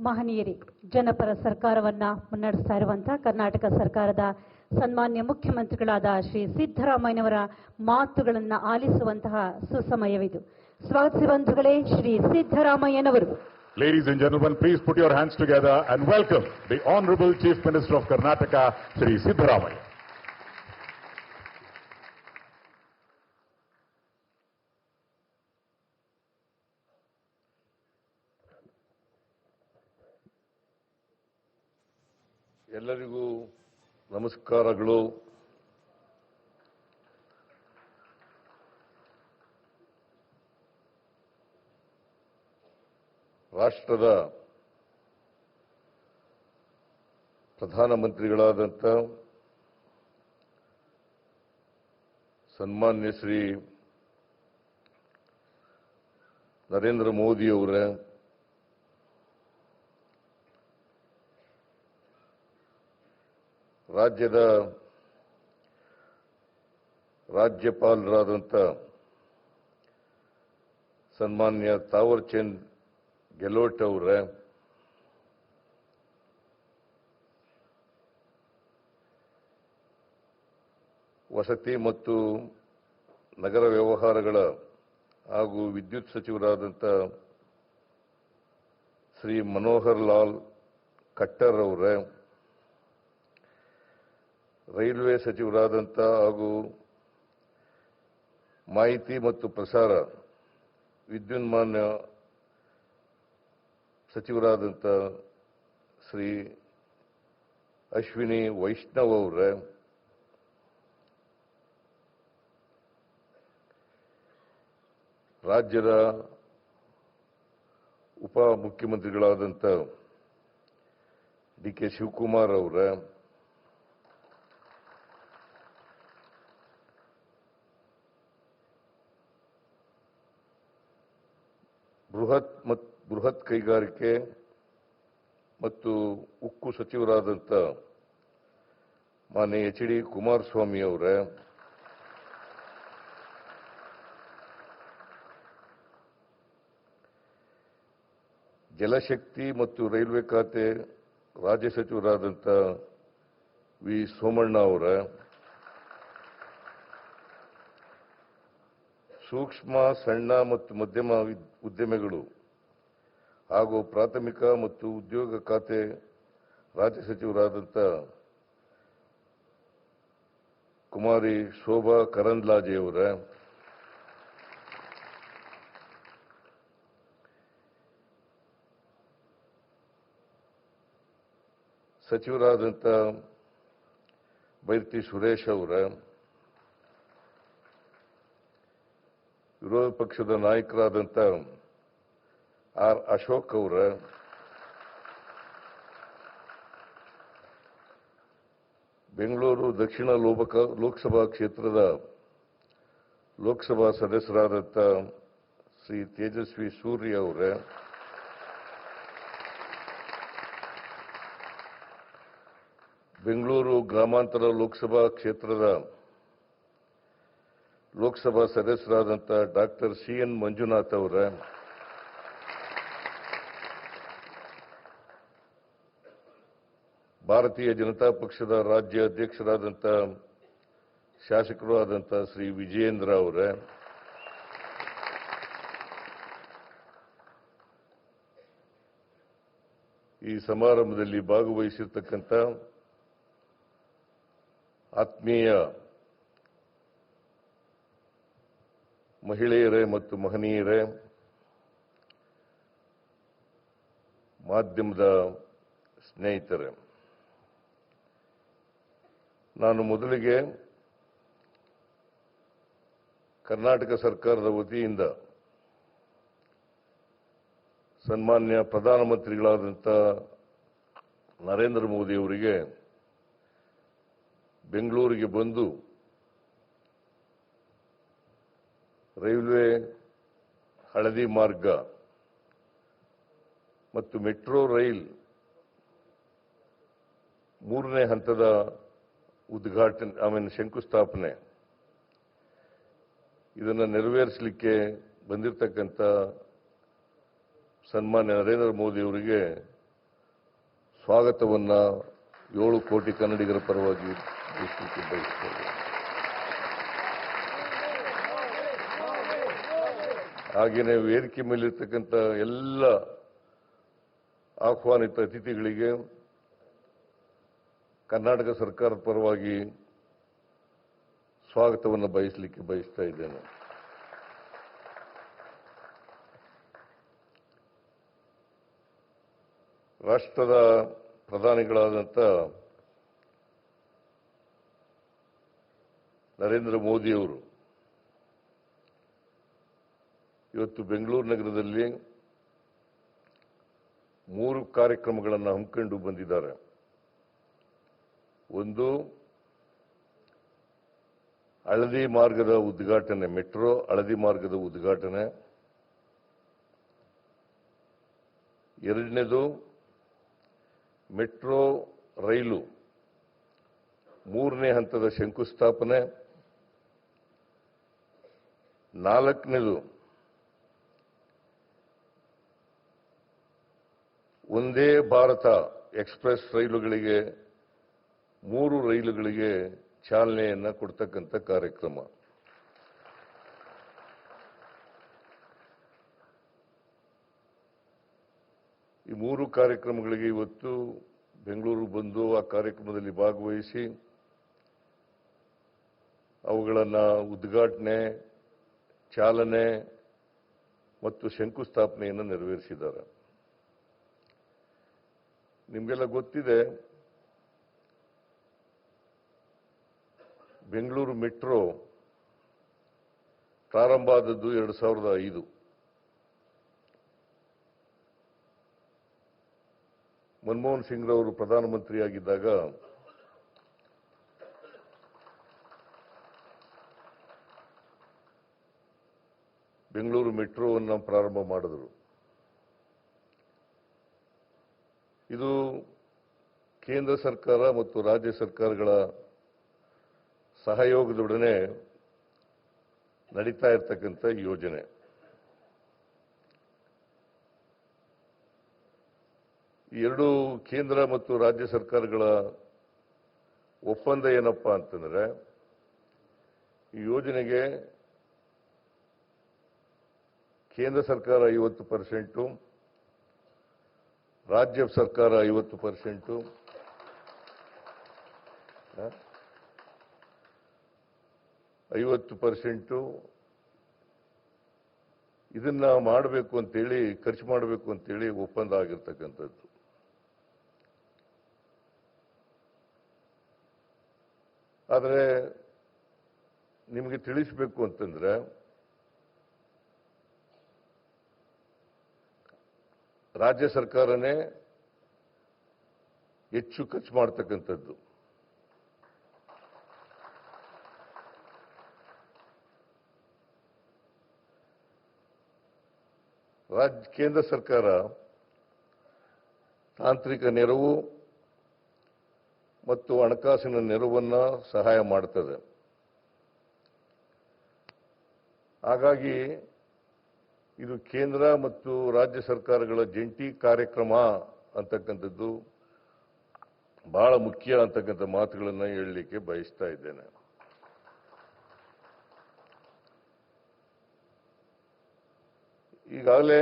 ಮಹನೀಯರೇ, ಜನಪರ ಸರ್ಕಾರವನ್ನ ಮುನ್ನಡೆಸ್ತಾ ಇರುವಂತಹ ಕರ್ನಾಟಕ ಸರ್ಕಾರದ ಸನ್ಮಾನ್ಯ ಮುಖ್ಯಮಂತ್ರಿಗಳಾದ ಶ್ರೀ ಸಿದ್ದರಾಮಯ್ಯನವರ ಮಾತುಗಳನ್ನ ಆಲಿಸುವಂತಹ ಸುಸಮಯವಿದು. ಸ್ವಾಗತಿಸಿ ಬಂಧುಗಳೇ, ಶ್ರೀ ಸಿದ್ದರಾಮಯ್ಯನವರು. Ladies and gentlemen, please put your hands together and welcome the Honorable Chief Minister of Karnataka, Shri Siddaramaiah. ಎಲ್ಲರಿಗೂ ನಮಸ್ಕಾರಗಳು. ರಾಷ್ಟ್ರದ ಪ್ರಧಾನಮಂತ್ರಿಗಳಾದಂಥ ಸನ್ಮಾನ್ಯ ಶ್ರೀ ನರೇಂದ್ರ ಮೋದಿಯವರೇ, ರಾಜ್ಯದ ರಾಜ್ಯಪಾಲರಾದಂಥ ಸನ್ಮಾನ್ಯ ತಾವರ್ ಚಂದ್ ಗೆಹ್ಲೋಟ್ ಅವರೇ, ವಸತಿ ಮತ್ತು ನಗರ ವ್ಯವಹಾರಗಳ ಹಾಗೂ ವಿದ್ಯುತ್ ಸಚಿವರಾದಂಥ ಶ್ರೀ ಮನೋಹರ್ ಲಾಲ್ ಖಟ್ಟರ್ ಅವರೇ, ರೈಲ್ವೆ ಸಚಿವರಾದಂಥ ಹಾಗೂ ಮಾಹಿತಿ ಮತ್ತು ಪ್ರಸಾರ ವಿದ್ಯುನ್ಮಾನ ಸಚಿವರಾದಂಥ ಶ್ರೀ ಅಶ್ವಿನಿ ವೈಷ್ಣವ್ ಅವರೇ, ರಾಜ್ಯದ ಉಪ ಮುಖ್ಯಮಂತ್ರಿಗಳಾದಂಥ ಡಿ ಕೆ ಶಿವಕುಮಾರ್ ಅವರೇ, ಬೃಹತ್ ಕೈಗಾರಿಕೆ ಮತ್ತು ಉಕ್ಕು ಸಚಿವರಾದಂಥ ಮಾನ್ಯ ಎಚ್ ಡಿ ಕುಮಾರಸ್ವಾಮಿ ಅವರೇ, ಜಲಶಕ್ತಿ ಮತ್ತು ರೈಲ್ವೆ ಖಾತೆ ರಾಜ್ಯ ಸಚಿವರಾದಂಥ ವಿ ಸೋಮಣ್ಣ ಅವರೇ, ಸೂಕ್ಷ್ಮ ಸಣ್ಣ ಮತ್ತು ಮಧ್ಯಮ ಉದ್ಯಮಿಗಳು ಹಾಗೂ ಪ್ರಾಥಮಿಕ ಮತ್ತು ಉದ್ಯೋಗ ಖಾತೆ ರಾಜ್ಯ ಸಚಿವರಾದಂಥ ಕುಮಾರಿ ಶೋಭಾ ಕರಂದ್ಲಾಜೆಯವರೇ, ಸಚಿವರಾದಂಥ ಬೈರತಿ ಸುರೇಶ್ ಅವರೇ, ವಿರೋಧ ಪಕ್ಷದ ನಾಯಕರಾದಂಥ ಆರ್ ಅಶೋಕ್ ಅವರೇ, ಬೆಂಗಳೂರು ದಕ್ಷಿಣ ಲೋಕಸಭಾ ಕ್ಷೇತ್ರದ ಲೋಕಸಭಾ ಸದಸ್ಯರಾದಂಥ ಶ್ರೀ ತೇಜಸ್ವಿ ಸೂರ್ಯ ಅವರೇ, ಬೆಂಗಳೂರು ಗ್ರಾಮಾಂತರ ಲೋಕಸಭಾ ಕ್ಷೇತ್ರದ ಲೋಕಸಭಾ ಸದಸ್ಯರಾದಂಥ ಡಾಕ್ಟರ್ ಸಿ ಎನ್ ಮಂಜುನಾಥ್ ಅವರೇ, ಭಾರತೀಯ ಜನತಾ ಪಕ್ಷದ ರಾಜ್ಯ ಅಧ್ಯಕ್ಷರಾದಂಥ ಶಾಸಕರು ಆದಂಥ ಶ್ರೀ ವಿಜಯೇಂದ್ರ ಅವರೇ, ಈ ಸಮಾರಂಭದಲ್ಲಿ ಭಾಗವಹಿಸಿರ್ತಕ್ಕಂಥ ಆತ್ಮೀಯ ಮಹಿಳೆಯರೇ ಮತ್ತು ಮಹನೀಯರೇ, ಮಾಧ್ಯಮದ ಸ್ನೇಹಿತರೇ, ನಾನು ಮೊದಲಿಗೆ ಕರ್ನಾಟಕ ಸರ್ಕಾರದ ವತಿಯಿಂದ ಸನ್ಮಾನ್ಯ ಪ್ರಧಾನಮಂತ್ರಿಗಳಾದಂಥ ನರೇಂದ್ರ ಮೋದಿ ಅವರಿಗೆ ಬೆಂಗಳೂರಿಗೆ ಬಂದು ರೈಲ್ವೆ ಹಳದಿ ಮಾರ್ಗ ಮತ್ತು ಮೆಟ್ರೋ ರೈಲ್ 3ನೇ ಹಂತದ ಉದ್ಘಾಟನೆ ಶಂಕುಸ್ಥಾಪನೆ ಇದನ್ನು ನೆರವೇರಿಸಲಿಕ್ಕೆ ಬಂದಿರತಕ್ಕಂಥ ಸನ್ಮಾನ್ಯ ನರೇಂದ್ರ ಮೋದಿ ಅವರಿಗೆ ಸ್ವಾಗತವನ್ನ 7 ಕೋಟಿ ಕನ್ನಡಿಗರ ಪರವಾಗಿ ಬಯಸಲಿಕ್ಕೆ ಬಯಸುತ್ತೇನೆ. ಹಾಗೆಯೇ ವೇದಿಕೆ ಮೇಲಿರ್ತಕ್ಕಂಥ ಎಲ್ಲ ಆಹ್ವಾನಿತ ಅತಿಥಿಗಳಿಗೆ ಕರ್ನಾಟಕ ಸರ್ಕಾರದ ಪರವಾಗಿ ಸ್ವಾಗತವನ್ನು ಬಯಸಲಿಕ್ಕೆ ಬಯಸ್ತಾ ಇದ್ದೇನೆ. ರಾಷ್ಟ್ರದ ಪ್ರಧಾನಿಗಳಾದಂಥ ನರೇಂದ್ರ ಮೋದಿಯವರು ಇವತ್ತು ಬೆಂಗಳೂರು ನಗರದಲ್ಲಿ 3 ಕಾರ್ಯಕ್ರಮಗಳನ್ನು ಹಮ್ಮಿಕೊಂಡು ಬಂದಿದ್ದಾರೆ. ಒಂದು ಹಳದಿ ಮಾರ್ಗದ ಉದ್ಘಾಟನೆ, ಮೆಟ್ರೋ ಹಳದಿ ಮಾರ್ಗದ ಉದ್ಘಾಟನೆ. ಎರಡನೇದು ಮೆಟ್ರೋ ರೈಲು 3ನೇ ಹಂತದ ಶಂಕುಸ್ಥಾಪನೆ. 4ನೇದು ಒಂದೇ ಭಾರತ ಎಕ್ಸ್ಪ್ರೆಸ್ ರೈಲುಗಳಿಗೆ 3 ರೈಲುಗಳಿಗೆ ಚಾಲನೆಯನ್ನ ಕೊಡ್ತಕ್ಕಂಥ ಕಾರ್ಯಕ್ರಮ. ಈ 3 ಕಾರ್ಯಕ್ರಮಗಳಿಗೆ ಇವತ್ತು ಬೆಂಗಳೂರು ಬಂದು ಆ ಕಾರ್ಯಕ್ರಮದಲ್ಲಿ ಭಾಗವಹಿಸಿ ಅವುಗಳನ್ನು ಉದ್ಘಾಟನೆ, ಚಾಲನೆ ಮತ್ತು ಶಂಕುಸ್ಥಾಪನೆಯನ್ನು ನೆರವೇರಿಸಿದ್ದಾರೆ. ನಿಮಗೆಲ್ಲ ಗೊತ್ತಿದೆ, ಬೆಂಗಳೂರು ಮೆಟ್ರೋ ಪ್ರಾರಂಭ ಆದದ್ದು 2005. ಮನಮೋಹನ್ ಸಿಂಗ್ ರವರು ಪ್ರಧಾನಮಂತ್ರಿಯಾಗಿದ್ದಾಗ ಬೆಂಗಳೂರು ಮೆಟ್ರೋವನ್ನು ಪ್ರಾರಂಭ ಮಾಡಿದರು. ಇದು ಕೇಂದ್ರ ಸರ್ಕಾರ ಮತ್ತು ರಾಜ್ಯ ಸರ್ಕಾರಗಳ ಸಹಯೋಗದೊಡನೆ ನಡೀತಾ ಇರತಕ್ಕಂಥ ಯೋಜನೆ. ಈ 2 ಕೇಂದ್ರ ಮತ್ತು ರಾಜ್ಯ ಸರ್ಕಾರಗಳ ಒಪ್ಪಂದ ಏನಪ್ಪಾ ಅಂತಂದ್ರೆ, ಈ ಯೋಜನೆಗೆ ಕೇಂದ್ರ ಸರ್ಕಾರ 50%, ರಾಜ್ಯ ಸರ್ಕಾರ 50%, 50% ಇದನ್ನ ಮಾಡಬೇಕು ಅಂತೇಳಿ, ಖರ್ಚು ಮಾಡಬೇಕು ಅಂತೇಳಿ ಒಪ್ಪಂದ ಆಗಿರ್ತಕ್ಕಂಥದ್ದು. ಆದರೆ ನಿಮಗೆ ತಿಳಿಸಬೇಕು ಅಂತಂದ್ರೆ, ರಾಜ್ಯ ಸರ್ಕಾರನೇ ಹೆಚ್ಚು ಖರ್ಚು ಮಾಡತಕ್ಕಂಥದ್ದು. ಕೇಂದ್ರ ಸರ್ಕಾರ ತಾಂತ್ರಿಕ ನೆರವು ಮತ್ತು ಹಣಕಾಸಿನ ನೆರವನ್ನು ಸಹಾಯ ಮಾಡುತ್ತದೆ. ಹಾಗಾಗಿ ಇದು ಕೇಂದ್ರ ಮತ್ತು ರಾಜ್ಯ ಸರ್ಕಾರಗಳ ಜಂಟಿ ಕಾರ್ಯಕ್ರಮ ಅಂತಕ್ಕಂಥದ್ದು ಬಹಳ ಮುಖ್ಯ ಅಂತಕ್ಕಂಥ ಮಾತುಗಳನ್ನು ಹೇಳಲಿಕ್ಕೆ ಬಯಸ್ತಾ ಇದ್ದೇನೆ. ಈಗಾಗಲೇ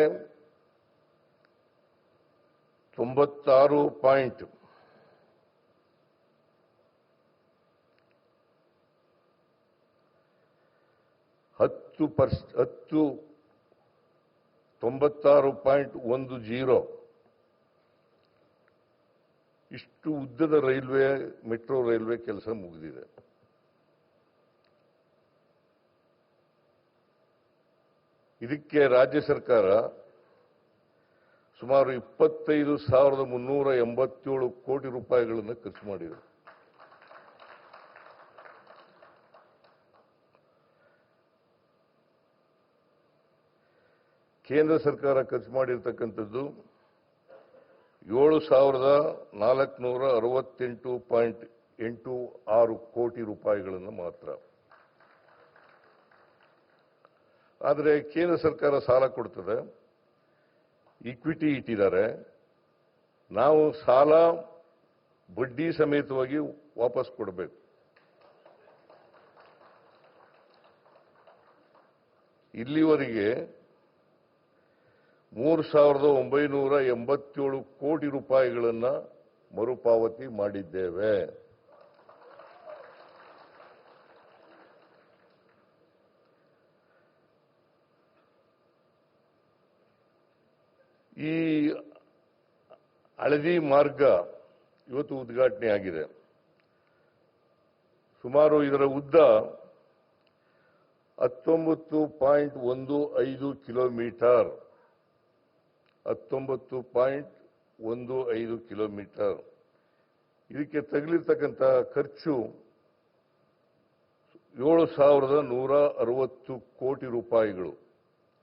96.10% ಇಷ್ಟು ಉದ್ದದ ರೈಲ್ವೆ, ಮೆಟ್ರೋ ರೈಲ್ವೆ ಕೆಲಸ ಮುಗಿದಿದೆ. ಇದಕ್ಕೆ ರಾಜ್ಯ ಸರ್ಕಾರ ಸುಮಾರು 25,387 ಕೋಟಿ ರೂಪಾಯಿಗಳನ್ನು ಖರ್ಚು ಮಾಡಿದೆ. ಕೇಂದ್ರ ಸರ್ಕಾರ ಖರ್ಚು ಮಾಡಿರ್ತಕ್ಕಂಥದ್ದು 7,468.86 ಕೋಟಿ ರೂಪಾಯಿಗಳನ್ನು ಮಾತ್ರ. ಆದರೆ ಕೇಂದ್ರ ಸರ್ಕಾರ ಸಾಲ ಕೊಡ್ತದೆ, ಈಕ್ವಿಟಿ ಇಟ್ಟಿದ್ದಾರೆ, ನಾವು ಸಾಲ ಬಡ್ಡಿ ಸಮೇತವಾಗಿ ವಾಪಸ್ ಕೊಡಬೇಕು. ಇಲ್ಲಿವರೆಗೆ 3,987 ಕೋಟಿ ರೂಪಾಯಿಗಳನ್ನು ಮರುಪಾವತಿ ಮಾಡಿದ್ದೇವೆ. ಈ ಹಳದಿ ಮಾರ್ಗ ಇವತ್ತು ಉದ್ಘಾಟನೆ ಆಗಿದೆ. ಸುಮಾರು ಇದರ ಉದ್ದ 19.15 ಕಿಲೋಮೀಟರ್. 19.15 ಕಿಲೋಮೀಟರ್. ಇದಕ್ಕೆ ತಗಲಿರ್ತಕ್ಕಂಥ ಖರ್ಚು 7,160 ಕೋಟಿ ರೂಪಾಯಿಗಳು.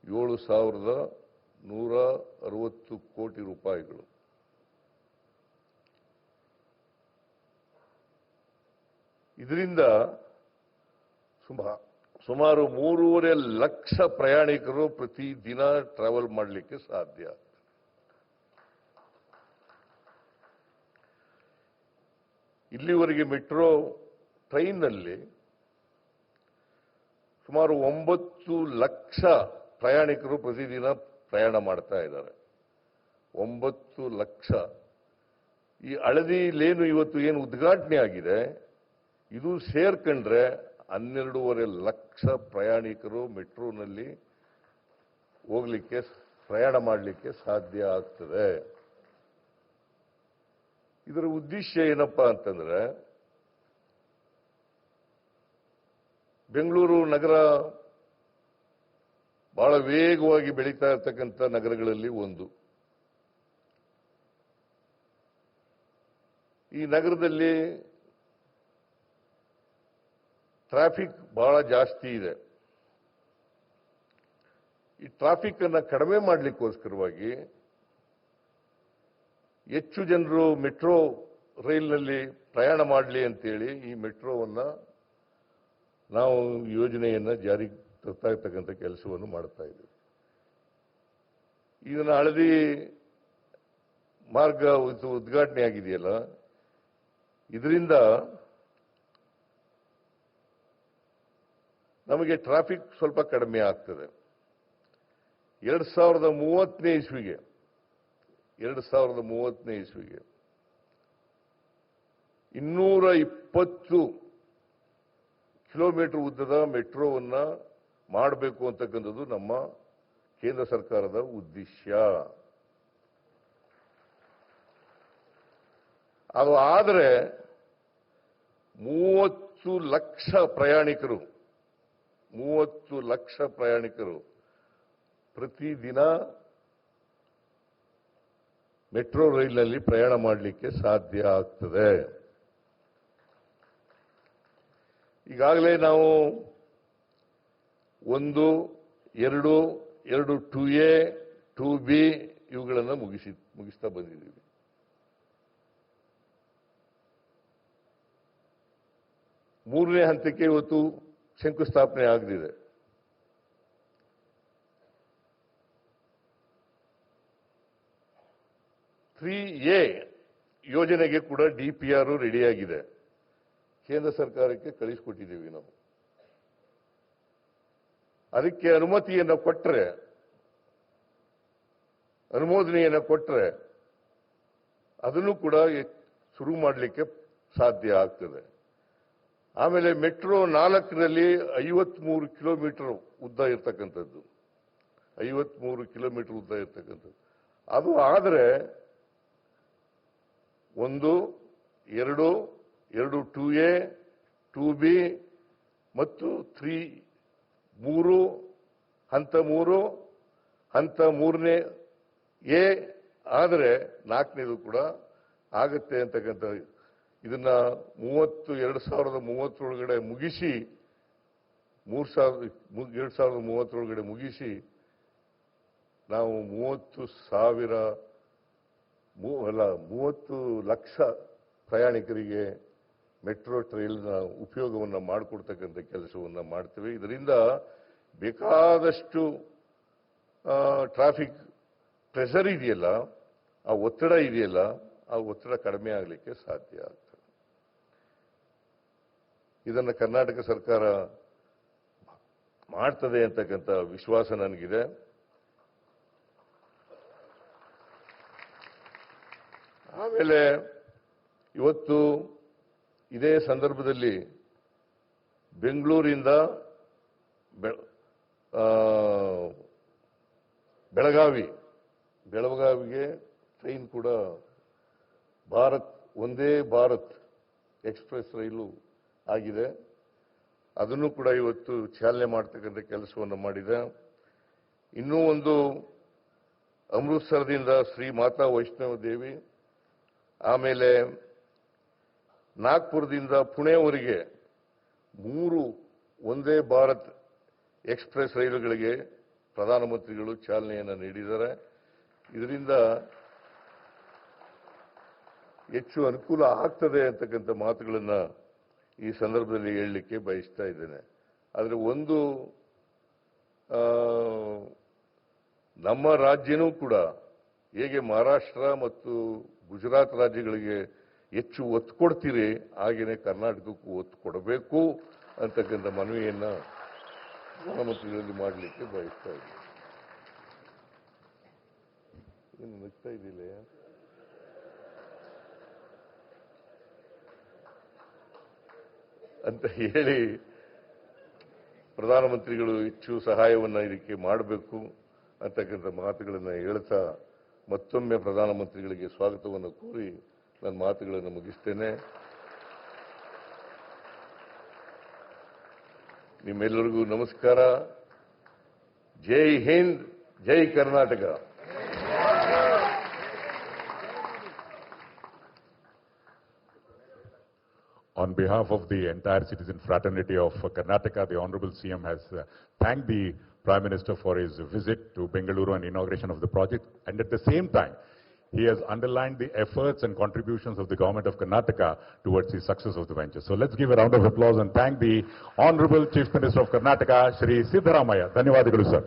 7,160 ಕೋಟಿ ರೂಪಾಯಿಗಳು. ಇದರಿಂದ ಸುಮಾರು 3.5 ಲಕ್ಷ ಪ್ರಯಾಣಿಕರು ಪ್ರತಿ ದಿನ ಟ್ರಾವೆಲ್ ಮಾಡಲಿಕ್ಕೆ ಸಾಧ್ಯ. ಇಲ್ಲಿವರೆಗೆ ಮೆಟ್ರೋ ಟ್ರೈನ್ನಲ್ಲಿ ಸುಮಾರು 9 ಲಕ್ಷ ಪ್ರಯಾಣಿಕರು ಪ್ರತಿದಿನ ಪ್ರಯಾಣ ಮಾಡ್ತಾ ಇದ್ದಾರೆ. 9 ಲಕ್ಷ. ಈ ಹಳದಿ ಲೇನು ಇವತ್ತು ಏನು ಉದ್ಘಾಟನೆ ಆಗಿದೆ, ಇದು ಸೇರ್ಕೊಂಡ್ರೆ 12.5 ಲಕ್ಷ ಪ್ರಯಾಣಿಕರು ಮೆಟ್ರೋನಲ್ಲಿ ಹೋಗ್ಲಿಕ್ಕೆ, ಪ್ರಯಾಣ ಮಾಡಲಿಕ್ಕೆ ಸಾಧ್ಯ ಆಗ್ತದೆ. ಇದರ ಉದ್ದೇಶ ಏನಪ್ಪಾ ಅಂತಂದ್ರೆ, ಬೆಂಗಳೂರು ನಗರ ಬಹಳ ವೇಗವಾಗಿ ಬೆಳೀತಾ ಇರತಕ್ಕಂಥ ನಗರಗಳಲ್ಲಿ ಒಂದು. ಈ ನಗರದಲ್ಲಿ ಟ್ರಾಫಿಕ್ ಬಹಳ ಜಾಸ್ತಿ ಇದೆ. ಈ ಟ್ರಾಫಿಕ್ ಅನ್ನ ಕಡಿಮೆ ಮಾಡಲಿಕ್ಕೋಸ್ಕರವಾಗಿ ಹೆಚ್ಚು ಜನರು ಮೆಟ್ರೋ ರೈಲ್ನಲ್ಲಿ ಪ್ರಯಾಣ ಮಾಡಲಿ ಅಂತೇಳಿ ಈ ಮೆಟ್ರೋವನ್ನ ನಾವು ಯೋಜನೆಯನ್ನ ಜಾರಿಗೆ ತರ್ತಾ ಇರ್ತಕ್ಕಂಥ ಕೆಲಸವನ್ನು ಮಾಡ್ತಾ ಇದ್ದೀವಿ. ಇದನ್ನ ಹಳದಿ ಮಾರ್ಗ ಉದ್ಘಾಟನೆ ಆಗಿದೆಯಲ್ಲ, ಇದರಿಂದ ನಮಗೆ ಟ್ರಾಫಿಕ್ ಸ್ವಲ್ಪ ಕಡಿಮೆ ಆಗ್ತದೆ. 2030ನೇ ಇಸ್ವಿಗೆ 220 ಕಿಲೋಮೀಟರ್ ಉದ್ದದ ಮೆಟ್ರೋವನ್ನ ಮಾಡಬೇಕು ಅಂತಕ್ಕಂಥದ್ದು ನಮ್ಮ ಕೇಂದ್ರ ಸರ್ಕಾರದ ಉದ್ದೇಶ. ಅದು ಆದರೆ 30 ಲಕ್ಷ ಪ್ರಯಾಣಿಕರು ಪ್ರತಿದಿನ ಮೆಟ್ರೋ ರೈಲಿನಲ್ಲಿ ಪ್ರಯಾಣ ಮಾಡಲಿಕ್ಕೆ ಸಾಧ್ಯ ಆಗ್ತದೆ. ಈಗಾಗಲೇ ನಾವು 1, 2, 2A, 2B ಇವುಗಳನ್ನು ಮುಗಿಸ್ತಾ ಬಂದಿದ್ದೀವಿ. ಮೂರನೇ ಹಂತಕ್ಕೆ ಇವತ್ತು ಶಂಕುಸ್ಥಾಪನೆ ಆಗಲಿದೆ. A ಯೋಜನೆಗೆ ಕೂಡ DPR ರೆಡಿಯಾಗಿದೆ. ಕೇಂದ್ರ ಸರ್ಕಾರಕ್ಕೆ ಕಳಿಸಿಕೊಟ್ಟಿದ್ದೀವಿ ನಾವು. ಅದಕ್ಕೆ ಅನುಮೋದನೆಯನ್ನು ಕೊಟ್ಟರೆ ಅದನ್ನು ಕೂಡ ಶುರು ಮಾಡಲಿಕ್ಕೆ ಸಾಧ್ಯ ಆಗ್ತದೆ. ಆಮೇಲೆ ಮೆಟ್ರೋ 4ರಲ್ಲಿ 53 ಕಿಲೋಮೀಟರ್ ಉದ್ದ ಇರ್ತಕ್ಕಂಥದ್ದು. 53 ಕಿಲೋಮೀಟರ್ ಉದ್ದ ಇರ್ತಕ್ಕಂಥದ್ದು. ಅದು ಆದರೆ 1, 2, 2A, 2B ಮತ್ತು 3 ಹಂತ 3ನೇ A ಆದರೆ 4ನೇದು ಕೂಡ ಆಗತ್ತೆ ಅಂತಕ್ಕಂಥ ಇದನ್ನ 2030 ಒಳಗಡೆ ಮುಗಿಸಿ 2030 ಮುಗಿಸಿ ನಾವು 30 ಲಕ್ಷ ಪ್ರಯಾಣಿಕರಿಗೆ ಮೆಟ್ರೋ ಟ್ರೈಲ್ನ ಉಪಯೋಗವನ್ನು ಮಾಡಿಕೊಡ್ತಕ್ಕಂಥ ಕೆಲಸವನ್ನು ಮಾಡ್ತೇವೆ. ಇದರಿಂದ ಬೇಕಾದಷ್ಟು ಟ್ರಾಫಿಕ್ ಪ್ರೆಷರ್ ಇದೆಯಲ್ಲ ಆ ಒತ್ತಡ ಇದೆಯಲ್ಲ, ಆ ಒತ್ತಡ ಕಡಿಮೆ ಆಗಲಿಕ್ಕೆ ಸಾಧ್ಯ ಆಗ್ತದೆ. ಇದನ್ನು ಕರ್ನಾಟಕ ಸರ್ಕಾರ ಮಾಡ್ತದೆ ಅಂತಕ್ಕಂಥ ವಿಶ್ವಾಸ ನನಗಿದೆ. ಆಮೇಲೆ ಇವತ್ತು ಇದೇ ಸಂದರ್ಭದಲ್ಲಿ ಬೆಂಗಳೂರಿಂದ ಬೆಳಗಾವಿಗೆ ಟ್ರೈನ್ ಕೂಡ ಒಂದೇ ಭಾರತ್ ಎಕ್ಸ್ಪ್ರೆಸ್ ರೈಲು ಆಗಿದೆ. ಅದನ್ನು ಕೂಡ ಇವತ್ತು ಚಾಲನೆ ಮಾಡ್ತಕ್ಕಂಥ ಕೆಲಸವನ್ನು ಮಾಡಿದೆ. ಇನ್ನೂ ಒಂದು ಅಮೃತಸರದಿಂದ ಶ್ರೀ ಮಾತಾ ವೈಷ್ಣವ ದೇವಿ, ಆಮೇಲೆ ನಾಗ್ಪುರದಿಂದ ಪುಣೆವರೆಗೆ 3 ಒಂದೇ ಭಾರತ್ ಎಕ್ಸ್ಪ್ರೆಸ್ ರೈಲುಗಳಿಗೆ ಪ್ರಧಾನಮಂತ್ರಿಗಳು ಚಾಲನೆಯನ್ನು ನೀಡಿದ್ದಾರೆ. ಇದರಿಂದ ಹೆಚ್ಚು ಅನುಕೂಲ ಆಗ್ತದೆ ಅಂತಕ್ಕಂಥ ಮಾತುಗಳನ್ನು ಈ ಸಂದರ್ಭದಲ್ಲಿ ಹೇಳಲಿಕ್ಕೆ ಬಯಸ್ತಾ ಇದ್ದೇನೆ. ಆದರೆ ಒಂದು ನಮ್ಮ ರಾಜ್ಯನೂ ಕೂಡ ಹೇಗೆ ಮಹಾರಾಷ್ಟ್ರ ಮತ್ತು ಗುಜರಾತ್ ರಾಜ್ಯಗಳಿಗೆ ಹೆಚ್ಚು ಒತ್ತು ಕೊಡ್ತೀರಿ, ಹಾಗೆಯೇ ಕರ್ನಾಟಕಕ್ಕೂ ಒತ್ತು ಕೊಡಬೇಕು ಅಂತಕ್ಕಂಥ ಮನವಿಯನ್ನ ಪ್ರಧಾನಮಂತ್ರಿಗಳಲ್ಲಿ ಮಾಡಲಿಕ್ಕೆ ಬಯಸ್ತಾ ಇದ್ದೀನಿ. ಏನು ನಗ್ತಾ ಇದ್ದಿಲ್ಲ ಅಂತ ಹೇಳಿ ಪ್ರಧಾನಮಂತ್ರಿಗಳು ಹೆಚ್ಚು ಸಹಾಯವನ್ನ ಇದಕ್ಕೆ ಮಾಡಬೇಕು ಅಂತಕ್ಕಂಥ ಮಾತುಗಳನ್ನು ಹೇಳ್ತಾ ಮತ್ತೊಮ್ಮೆ ಪ್ರಧಾನಮಂತ್ರಿಗಳಿಗೆ ಸ್ವಾಗತವನ್ನು ಕೋರಿ ನನ್ನ ಮಾತುಗಳನ್ನು ಮುಗಿಸ್ತೇನೆ. ನಿಮ್ಮೆಲ್ಲರಿಗೂ ನಮಸ್ಕಾರ. ಜೈ ಹಿಂದ್, ಜೈ Karnataka. On behalf of the entire citizen fraternity of Karnataka, the Honorable CM has thanked the Prime Minister for his visit to Bengaluru and inauguration of the project, and at the same time, he has underlined the efforts and contributions of the government of Karnataka towards the success of the venture. So let's give a round of applause and thank the Honorable Chief Minister of Karnataka, Shri Siddaramaiah. ಧನ್ಯವಾದಗಳು sir.